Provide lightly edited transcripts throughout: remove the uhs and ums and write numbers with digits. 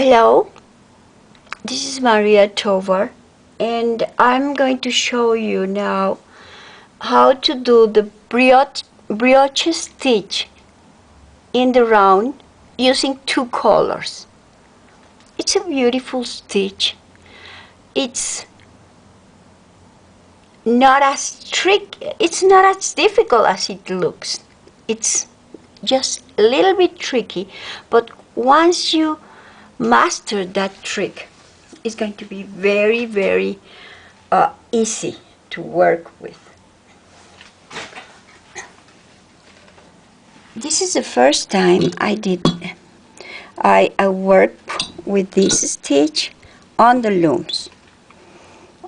Hello, this is Maria Tovar, and I'm going to show you now how to do the brioche stitch in the round using two colors. It's a beautiful stitch. It's not as it's not as difficult as it looks. It's just a little bit tricky, but once you master that trick, it's going to be very, very easy to work with. This is the first time I worked with this stitch on the looms.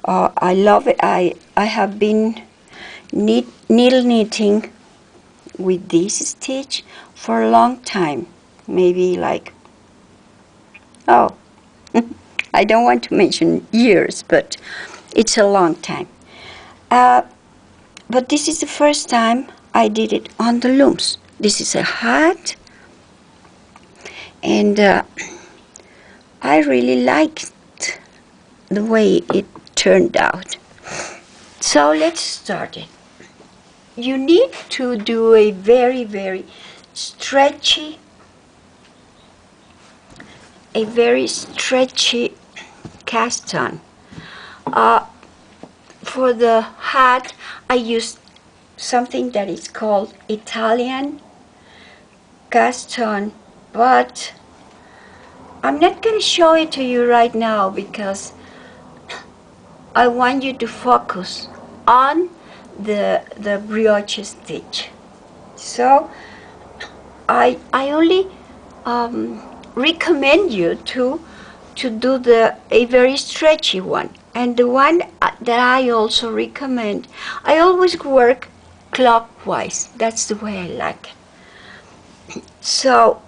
I love it. I have been needle knitting with this stitch for a long time, maybe like, oh, I don't want to mention years, but it's a long time. But this is the first time I did it on the looms. This is a hat, and I really liked the way it turned out. So let's start it. You need to do a very, very stretchy cast on. For the hat, I used something that is called Italian cast on, but I'm not going to show it to you right now because I want you to focus on the brioche stitch. So I only recommend you to do a very stretchy one. And the one that I also recommend, I always work clockwise. That's the way I like it. So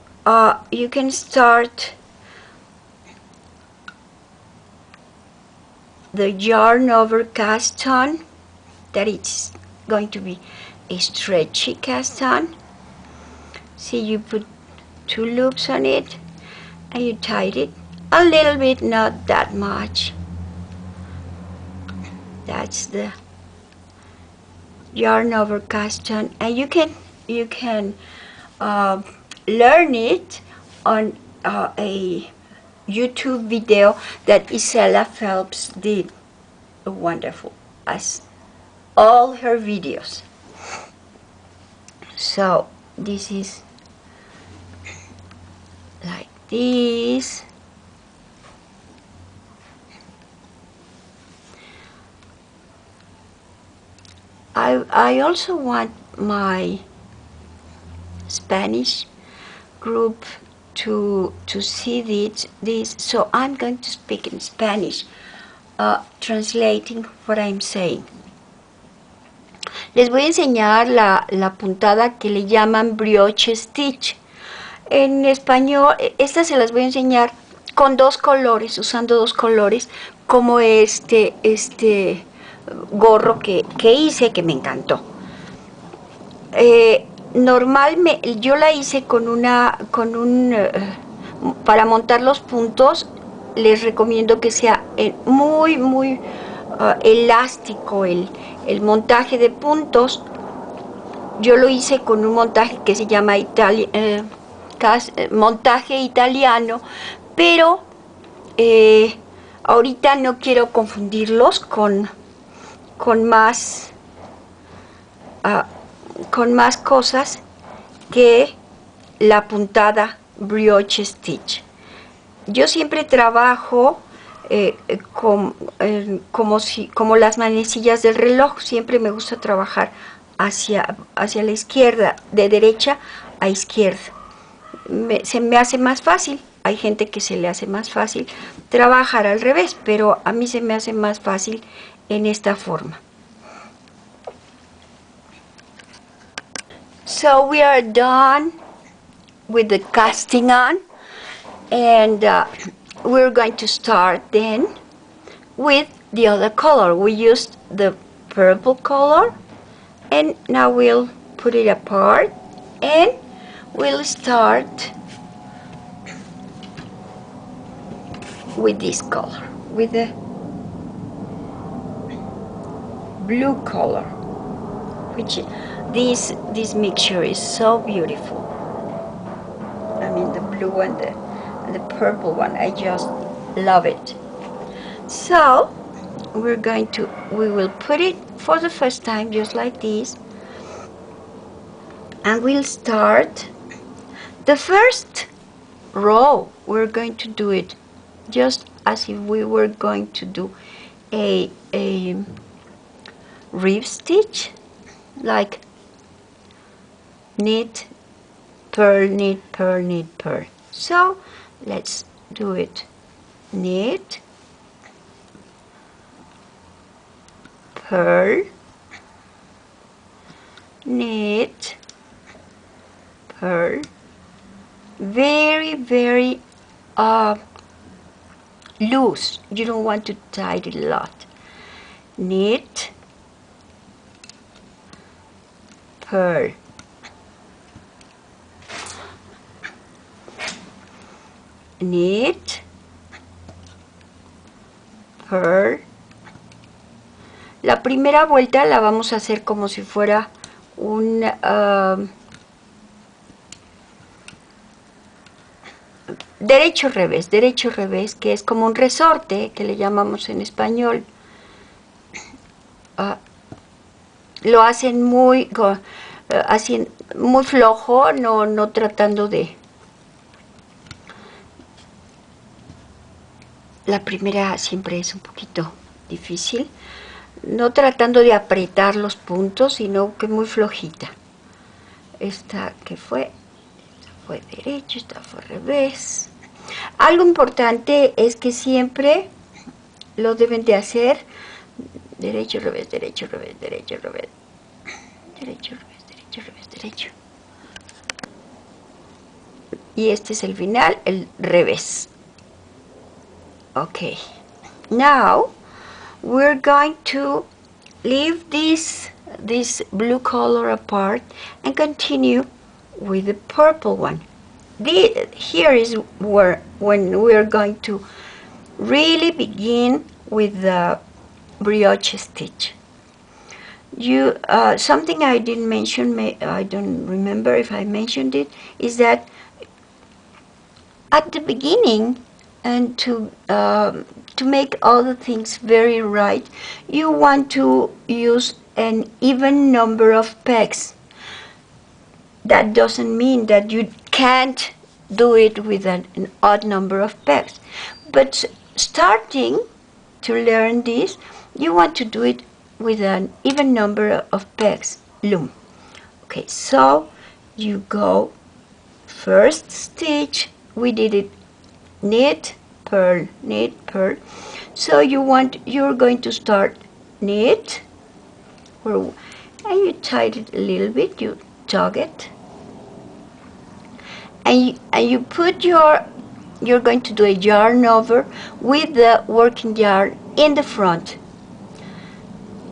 you can start the yarn over cast on, that it's going to be a stretchy cast on. See, you put two loops on it and you tied it a little bit, not that much. That's the yarn over cast on, and you can learn it on a YouTube video that Isela Phelps did. Wonderful, as all her videos. So this is like this. I also want my Spanish group to see this, so I'm going to speak in Spanish, translating what I'm saying. Les voy a enseñar la puntada que le llaman brioche stitch. En español, estas se las voy a enseñar con dos colores, usando dos colores, como este gorro que hice, que me encantó. Normalmente yo la hice para montar los puntos. Les recomiendo que sea muy elástico el montaje de puntos. Yo lo hice con un montaje que se llama montaje italiano, pero ahorita no quiero confundirlos con más cosas que la puntada brioche stitch. Yo siempre trabajo como las manecillas del reloj. Siempre me gusta trabajar hacia la izquierda, de derecha a izquierda. Se me hace más fácil. Hay gente que se le hace más fácil trabajar al revés, pero a mí se me hace más fácil en esta forma. So we are done with the casting on, and we're going to start then with the other color. We used the purple color, and now we'll put it apart and we'll start with this color, with the blue color, which this mixture is so beautiful. I mean, the blue and the purple one, I just love it. So we will put it for the first time just like this, and we'll start the first row. We're going to do it just as if we were going to do a rib stitch, like knit, purl, knit, purl, knit, purl. So let's do it. Knit, purl, knit, purl. Very, very loose. You don't want to tie it a lot. Knit, purl, knit, purl. La primera vuelta la vamos a hacer como si fuera un derecho revés, que es como un resorte, que le llamamos en español. Lo hacen muy flojo, no tratando de... La primera siempre es un poquito difícil, no tratando de apretar los puntos, sino que muy flojita. Esta fue derecho, esta fue revés. Algo importante es que siempre lo deben de hacer derecho, revés, derecho, revés, derecho, revés, derecho, revés, derecho, revés, derecho. Y este es el final, el revés. Okay, now we're going to leave this blue color apart and continue with the purple one. Here is when we're going to really begin with the brioche stitch. Something I didn't mention, I don't remember if I mentioned it, is that at the beginning, and to make all the things very right, you want to use an even number of pegs. That doesn't mean that you can't do it with an odd number of pegs. But starting to learn this, you want to do it with an even number of pegs, loom. Okay, so you go first stitch, we did it knit, purl, knit, purl. So you're going to start knit, and you tied it a little bit, you tug it, and you put you're going to do a yarn over with the working yarn in the front.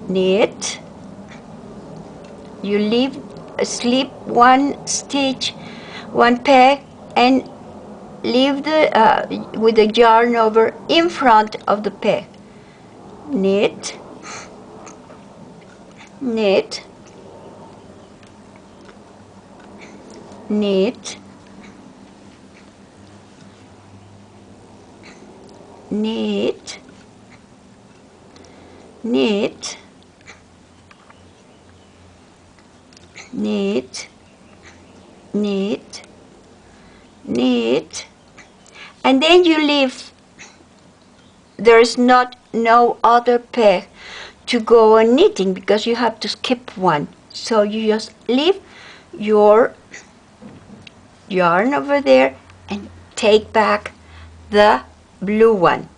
Knit, you slip one stitch, one peg, and leave with the yarn over in front of the peg. Knit, knit, knit, knit, knit, knit, knit, knit, and then you leave. There's no other peg to go on knitting because you have to skip one. So you just leave your yarn over there and take back the blue one.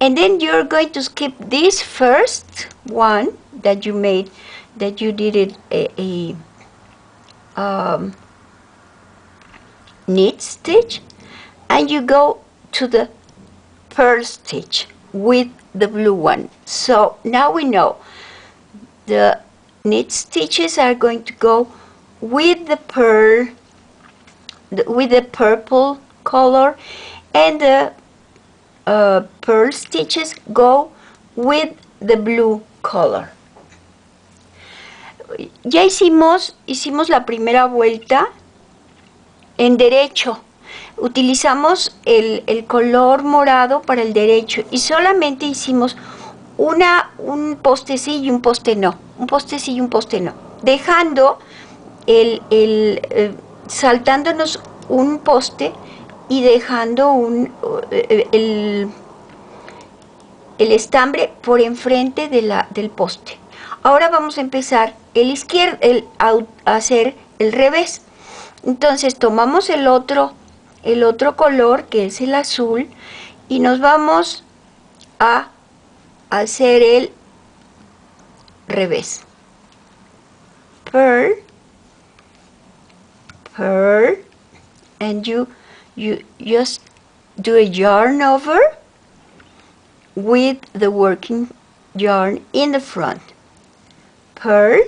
And then you're going to skip this first one that you made, that you did it a knit stitch, and you go to the purl stitch with the blue one. So now we know the knit stitches are going to go with the with the purple color, and the pearl stitches go with the blue color. Ya hicimos la primera vuelta en derecho. Utilizamos el color morado para el derecho y solamente hicimos un poste sí y un poste no. Un poste sí y un poste no. Dejando saltándonos un poste y dejando el estambre por enfrente del poste. Ahora vamos a empezar a hacer el revés. Entonces tomamos el otro color, que es el azul, y nos vamos a hacer el revés. Pearl, pearl, and you just do a yarn over with the working yarn in the front. Pearl,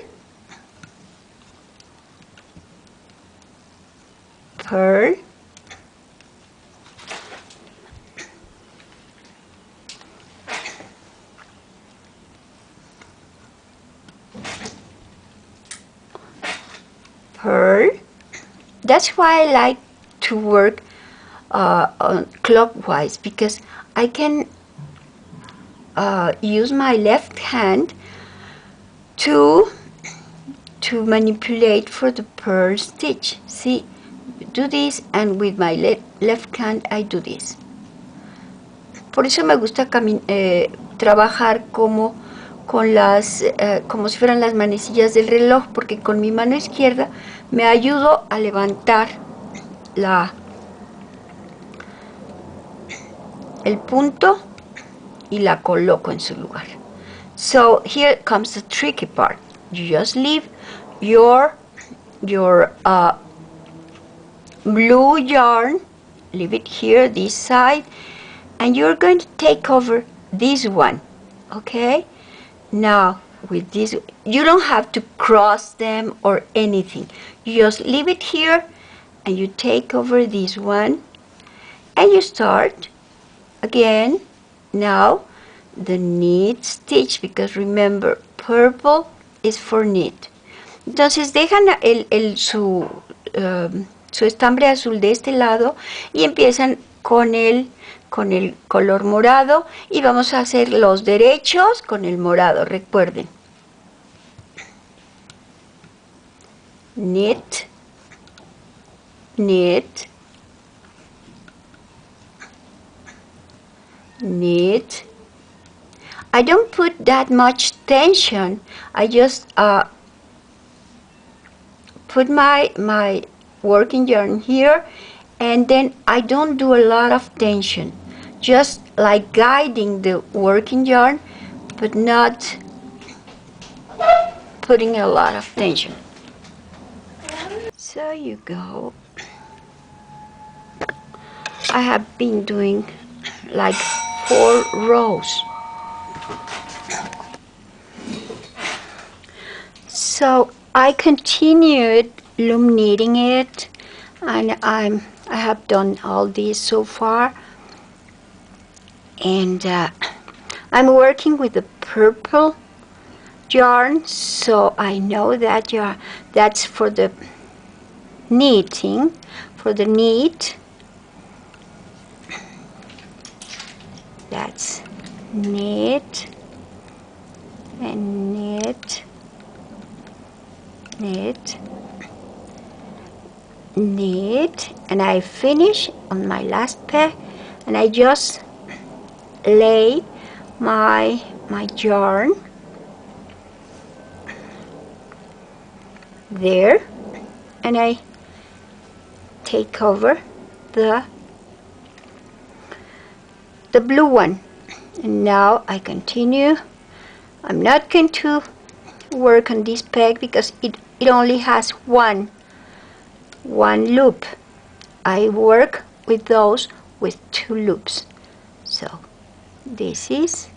pearl, pearl. That's why I like to work clockwise, because I can use my left hand to manipulate for the pearl stitch. See, do this, and with my left hand I do this. Por eso me gusta trabajar como si fueran las manecillas del reloj, porque con mi mano izquierda me ayudo a levantar el punto y la coloco en su lugar. So here comes the tricky part. You just leave your blue yarn, leave it here, this side, and you're going to take over this one. Okay? Now with this, you don't have to cross them or anything. You just leave it here and you take over this one and you start again. Now the knit stitch, because remember, purple is for knit. Entonces dejan su estambre azul de este lado y empiezan con el color morado, y vamos a hacer los derechos con el morado. Recuerden, knit, knit, knit. I don't put that much tension. I just put my working yarn here, and then I don't do a lot of tension, just like guiding the working yarn, but not putting a lot of tension. So you go. I have been doing like 4 rows. So I continued loom knitting it, and I have done all this so far, and I'm working with the purple yarn, so I know that that's for the knitting, for the knit. That's knit and knit, knit, knit, and I finish on my last peg, and I just lay my yarn there, and I take over the blue one. And now I continue. I'm not going to work on this peg because it only has one loop. I work with those with 2 loops. So this is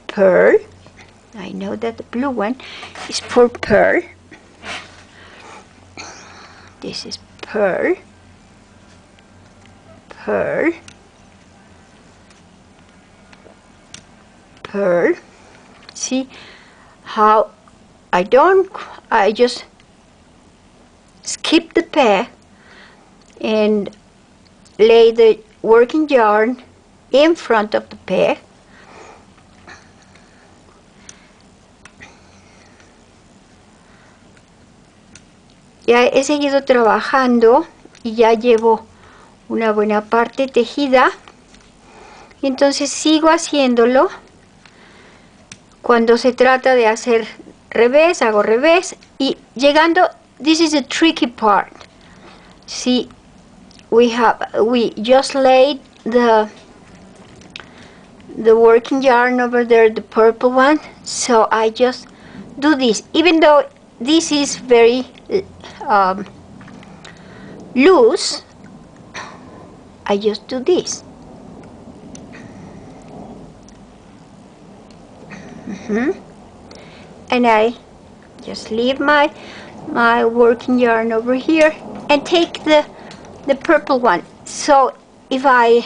pearl. I know that the blue one is for pearl. This is pearl, pearl, pearl. See how I just skip the pair and lay the working yarn in front of the pair. Ya he seguido trabajando y ya llevo una buena parte tejida, y entonces sigo haciéndolo. Cuando se trata de hacer revés, hago revés, y llegando, this is the tricky part. See, we just laid the working yarn over there, the purple one, so I just do this, even though this is very loose. I just do this. And I just leave my working yarn over here and take the purple one. So if I'm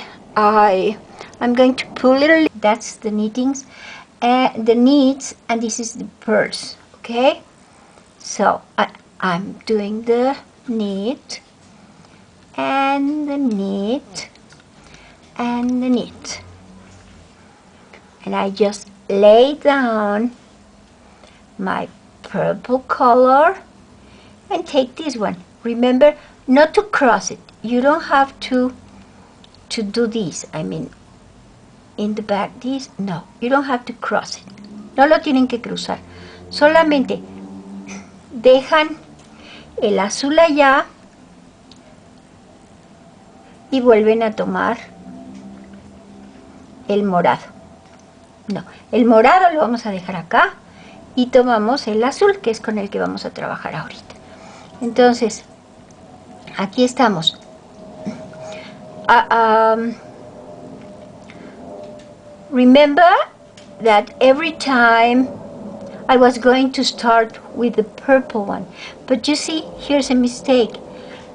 going to pull it, that's the knittings and the knits, and this is the purse. Okay, so I'm doing the knit and the knit and the knit, and I just lay down my purple color and take this one. Remember not to cross it. You don't have to do this. I mean, in the back, this, no, you don't have to cross it. No lo tienen que cruzar. Solamente dejan el azul allá y vuelven a tomar el morado. No, el morado lo vamos a dejar acá y tomamos el azul, que es con el que vamos a trabajar ahorita. Entonces, aquí estamos. Remember that every time I was going to start with the purple one, but you see, here's a mistake.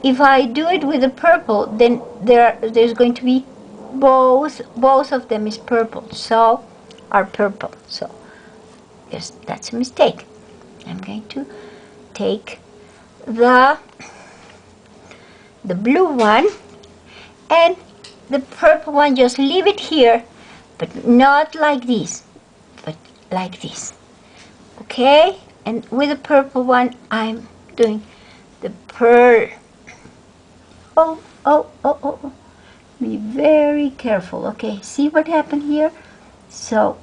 If I do it with the purple, then there's going to be both of them is purple, so are purple. So yes, that's a mistake. I'm going to take the blue one and the purple one, just leave it here, but not like this, but like this. Okay, and with the purple one I'm doing the pearl. Oh, be very careful. Okay, see what happened here? So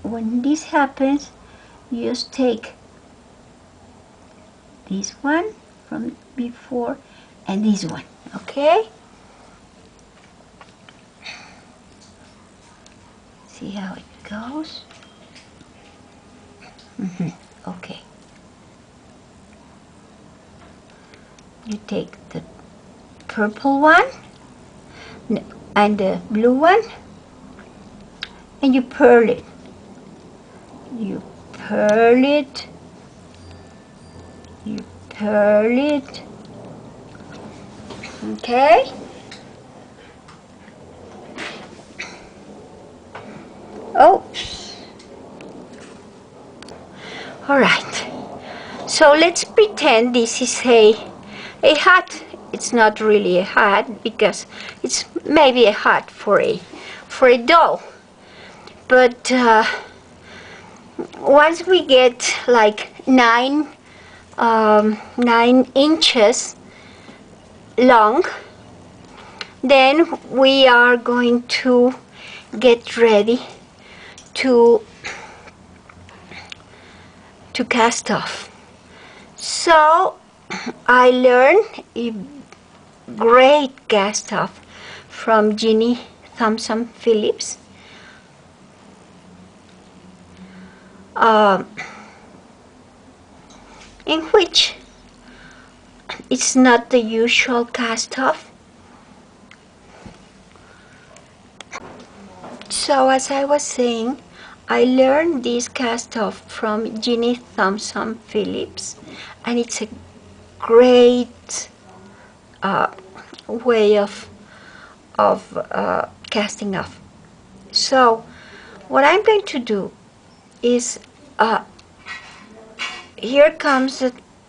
when this happens, you just take this one from before and this one. Okay, see how it goes? Okay, you take the purple one and the blue one and you purl it. You purl it. You purl it. Okay. Oh. All right. So let's pretend this is a hat. It's not really a hat because it's maybe a hat for a doll. But once we get like 9 inches long, then we are going to get ready to cast off. So I learned a great cast off from Jeannie Thompson Phillips. In which it's not the usual cast off. So as I was saying, I learned this cast off from Jeannie Thompson Phillips, and it's a great way of casting off. So what I'm going to do is, here comes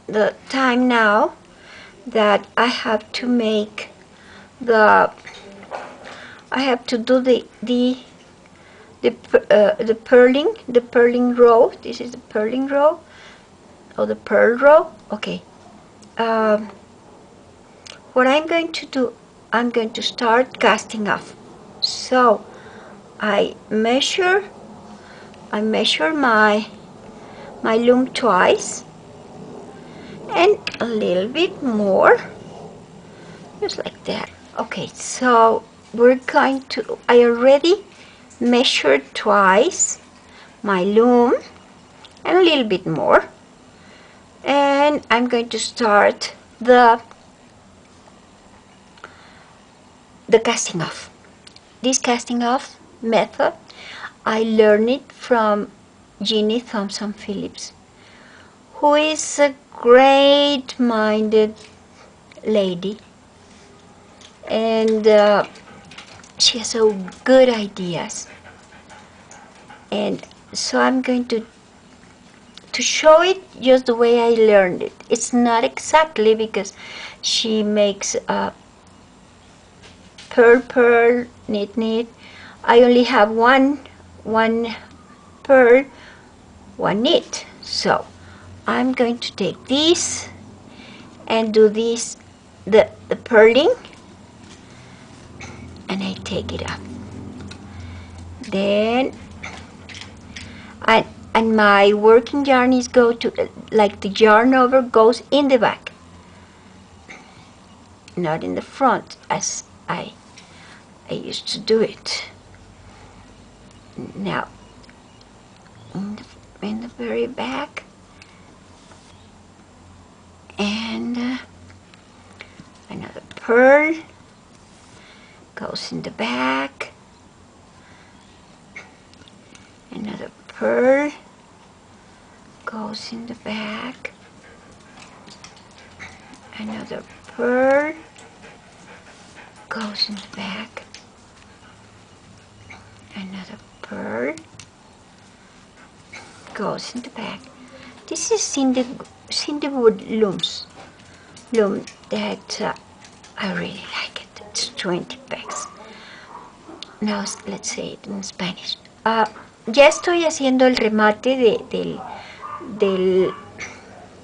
the time now that I have to make I have to do the purling row. This is the purling row, or the purl row. Okay. Um, what I'm going to do, I'm going to start casting off. So I measure my loom twice and a little bit more, just like that. Okay, so we're going to, I already measured twice my loom and a little bit more, and I'm going to start the casting off. This casting off method, I learned it from Jeannie Thompson Phillips, who is a great-minded lady, and she has so good ideas. And so I'm going to show it just the way I learned it. It's not exactly, because she makes purl, knit. I only have one purl, one knit. So I'm going to take this and do this, the purling, and I take it up. Then and my working yarn is go to, like the yarn over goes in the back, not in the front as I used to do it. Now in the very back, and another purl goes in the back, another purl goes in the back, another purl goes in the back, another purl goes in the back. This is Cinderwood looms, loom that I really like it. It's 20 bucks. Now let's say it in Spanish. Ya estoy haciendo el remate del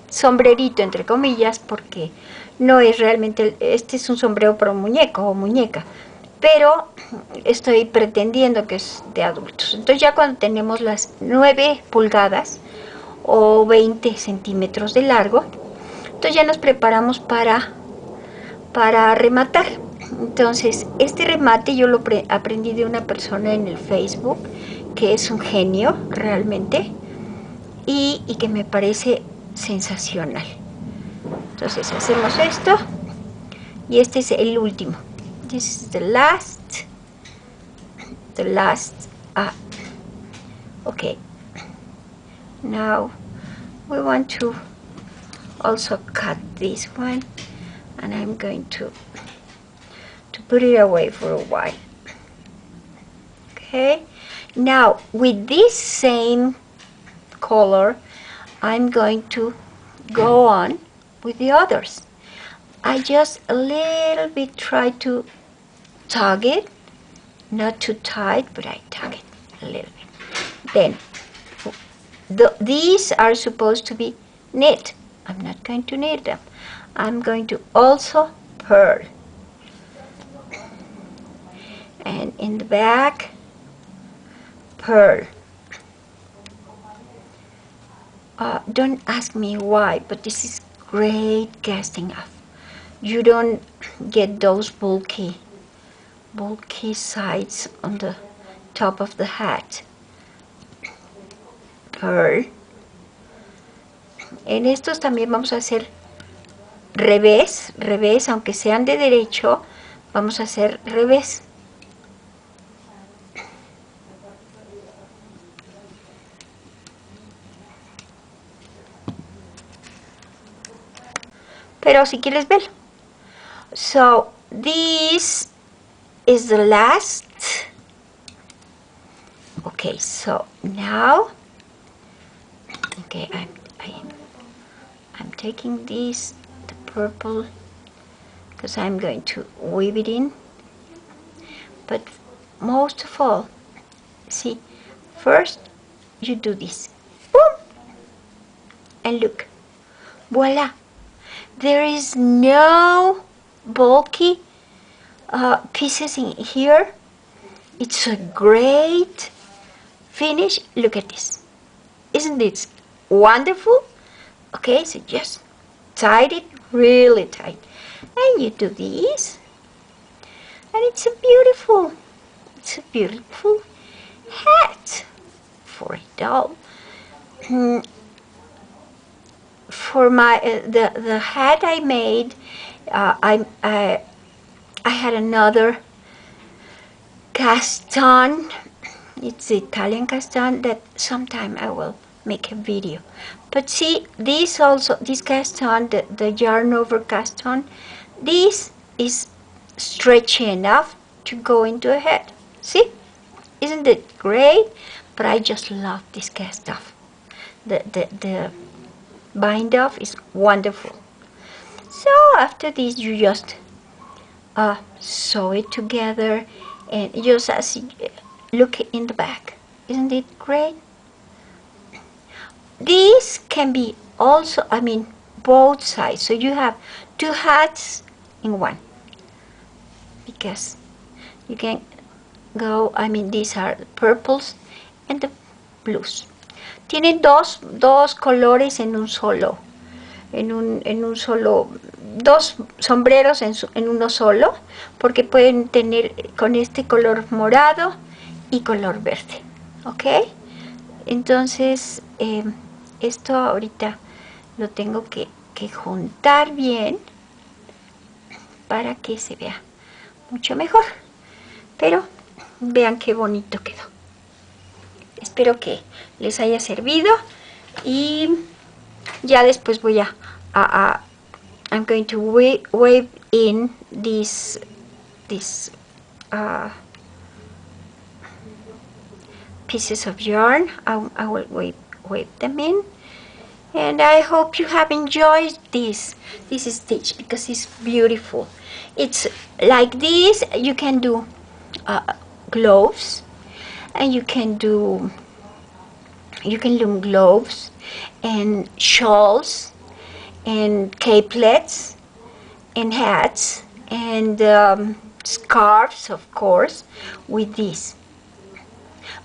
sombrerito, entre comillas, porque no es realmente, este es un sombrero para un muñeco o muñeca, pero estoy pretendiendo que es de adultos. Entonces ya cuando tenemos las 9 pulgadas o 20 centímetros de largo, entonces ya nos preparamos para rematar. Entonces este remate yo lo aprendí de una persona en el Facebook que es un genio realmente, y que me parece sensacional. Entonces hacemos esto, y este es el último. This is the last. Okay, now we want to also cut this one, and I'm going to put it away for a while. Okay, now with this same color I'm going to go on with the others. I just a little bit try to tug it, not too tight, but I tug it a little bit. Then these are supposed to be knit. I'm not going to knit them. I'm going to also purl. And in the back, purl. Don't ask me why, but this is great casting off. You don't get those bulky sides on the top of the hat. Purl. En estos también vamos a hacer revés, aunque sean de derecho, vamos a hacer revés. Pero si quieres verlo. So this is the last. Ok, Okay, so now, okay, I'm taking this, the purple, because I'm going to weave it in. But most of all, see, first you do this, boom, and look, voila, there is no bulky pieces in here. It's a great finish. Look at this. Isn't it wonderful? Okay, so just tie it really tight. And you do this. And it's a beautiful hat for a doll. For my the hat I made, I had another cast on. It's Italian cast on that sometime I will make a video. But see, this also, this cast on, the yarn over cast on, this is stretchy enough to go into a hat. See? Isn't it great? But I just love this cast off. The bind off is wonderful. So after this you just sew it together and just as look in the back. Isn't it great? These can be also, I mean, both sides. So you have two hats in one. Because you can go, I mean, these are the purples and the blues. Tienen dos colores en un solo. En un solo, dos sombreros en uno solo, porque pueden tener con este color morado y color verde, ¿ok? Entonces, esto ahorita lo tengo que juntar bien para que se vea mucho mejor. Pero vean qué bonito quedó. Espero que les haya servido y ya después voy I'm going to weave in these pieces of yarn. I will weave them in, and I hope you have enjoyed this stitch because it's beautiful. It's like this. You can do gloves, and you can loom gloves and shawls and capelets and hats and scarves, of course, with this.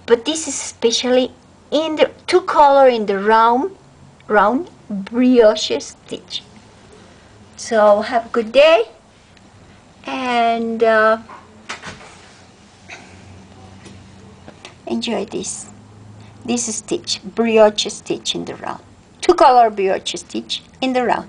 But this is especially in the two color in the round brioche stitch. So have a good day and enjoy this stitch, brioche stitch in the round. Two color brioche stitch in the round.